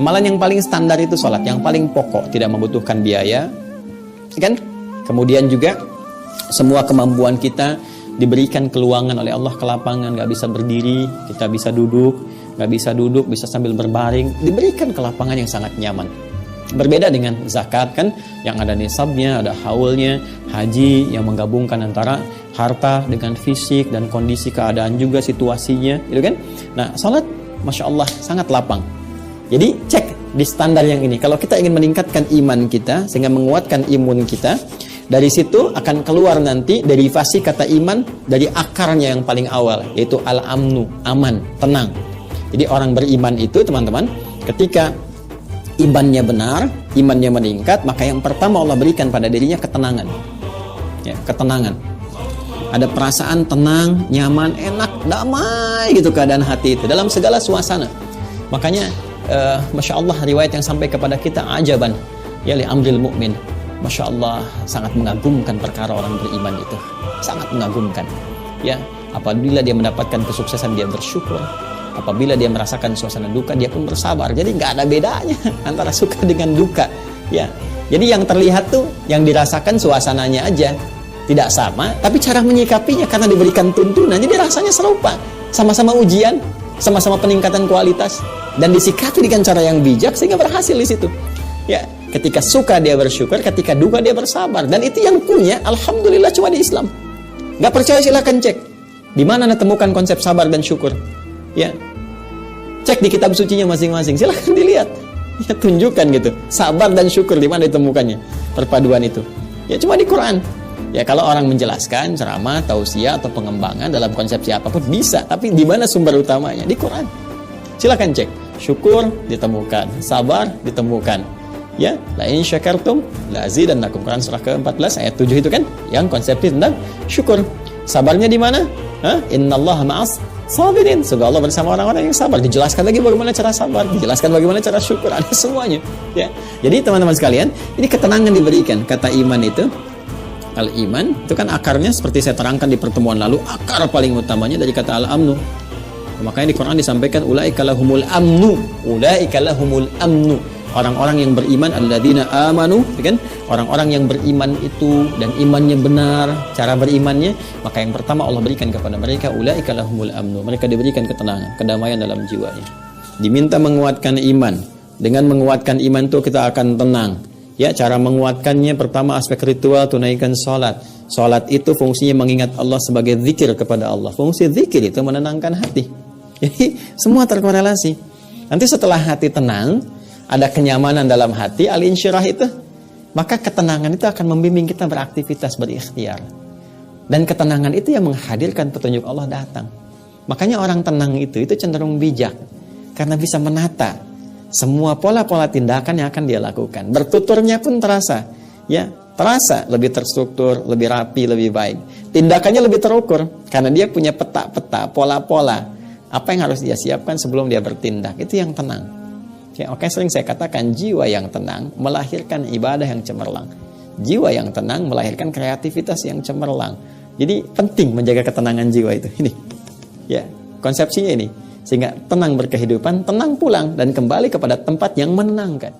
Amalan yang paling standar itu sholat, yang paling pokok, tidak membutuhkan biaya, kan? Kemudian juga semua kemampuan kita diberikan keluangan oleh Allah ke lapangan, nggak bisa berdiri, kita bisa duduk, nggak bisa duduk, bisa sambil berbaring, diberikan ke lapangan yang sangat nyaman. Berbeda dengan zakat kan, yang ada nisabnya, ada haulnya, haji yang menggabungkan antara harta dengan fisik dan kondisi keadaan juga situasinya, gitu kan? Nah, salat, masya Allah, sangat lapang. Jadi cek di standar yang ini. Kalau kita ingin meningkatkan iman kita sehingga menguatkan imun kita, dari situ akan keluar nanti derivasi kata iman dari akarnya yang paling awal, yaitu al-amnu, aman, tenang. Jadi orang beriman itu, teman-teman, ketika imannya benar, imannya meningkat, maka yang pertama Allah berikan pada dirinya ketenangan. Ya, ketenangan. Ada perasaan tenang, nyaman, enak, damai gitu keadaan hati itu dalam segala suasana. Makanya Masya Allah, riwayat yang sampai kepada kita ajaban ya li amril mu'min. Masya Allah, sangat mengagumkan perkara orang beriman itu. Sangat mengagumkan. Ya, apabila dia mendapatkan kesuksesan, dia bersyukur. Apabila dia merasakan suasana duka, dia pun bersabar. Jadi nggak ada bedanya antara suka dengan duka. Ya, jadi yang terlihat tuh, yang dirasakan suasananya aja tidak sama, tapi cara menyikapinya karena diberikan tuntunan, jadi rasanya serupa. Sama-sama ujian, sama-sama peningkatan kualitas, dan disikapi dengan cara yang bijak sehingga berhasil di situ. Ya, ketika suka dia bersyukur, ketika duka dia bersabar, dan itu yang punya, alhamdulillah, cuma di Islam. Nggak percaya silahkan cek di mana Anda temukan konsep sabar dan syukur. Ya, cek di kitab sucinya masing-masing, silahkan dilihat. Ya, tunjukkan gitu, sabar dan syukur di mana ditemukannya perpaduan itu. Ya, cuma di Quran. Ya, kalau orang menjelaskan ceramah, tausiah atau pengembangan dalam konsepsi apapun bisa, tapi di mana sumber utamanya? Di Quran. Silakan cek. Syukur ditemukan, sabar ditemukan. Ya, la in syakartum la azidannakum. Quran surah ke-14 ayat 7 itu kan yang konsepnya tentang syukur. Sabarnya di mana? Innallaha ma'as sabirin. Semoga Allah bersama orang-orang yang sabar. Dijelaskan lagi bagaimana cara sabar, dijelaskan bagaimana cara syukur, ada semuanya. Ya. Jadi teman-teman sekalian, ini ketenangan diberikan. Kata iman itu, al-iman itu kan akarnya seperti saya terangkan di pertemuan lalu, akar paling utamanya dari kata al-amnu. Makanya di Quran disampaikan ulaika lahumul amnu, ulaika lahumul amnu. Orang-orang yang beriman, alladzina amanu, kan? Orang-orang yang beriman itu dan imannya benar, cara berimannya, maka yang pertama Allah berikan kepada mereka ulaika lahumul amnu. Mereka diberikan ketenangan, kedamaian dalam jiwanya. Diminta menguatkan iman. Dengan menguatkan iman itu kita akan tenang. Ya, cara menguatkannya pertama aspek ritual, tunaikan sholat. Sholat itu fungsinya mengingat Allah sebagai zikir kepada Allah. Fungsi zikir itu menenangkan hati. Jadi semua terkorelasi. Nanti setelah hati tenang, ada kenyamanan dalam hati, al-insyirah itu, maka ketenangan itu akan membimbing kita beraktivitas, berikhtiar. Dan ketenangan itu yang menghadirkan petunjuk Allah datang. Makanya orang tenang itu cenderung bijak, karena bisa menata semua pola-pola tindakan yang akan dia lakukan. Bertuturnya pun terasa, ya, terasa lebih terstruktur, lebih rapi, lebih baik. Tindakannya lebih terukur, karena dia punya peta-peta, pola-pola. Apa yang harus dia siapkan sebelum dia bertindak, itu yang tenang. Ya, oke, sering saya katakan jiwa yang tenang melahirkan ibadah yang cemerlang. Jiwa yang tenang melahirkan kreativitas yang cemerlang. Jadi penting menjaga ketenangan jiwa itu. Ini, ya, konsepsinya ini. Sehingga tenang berkehidupan, tenang pulang, dan kembali kepada tempat yang menenangkan.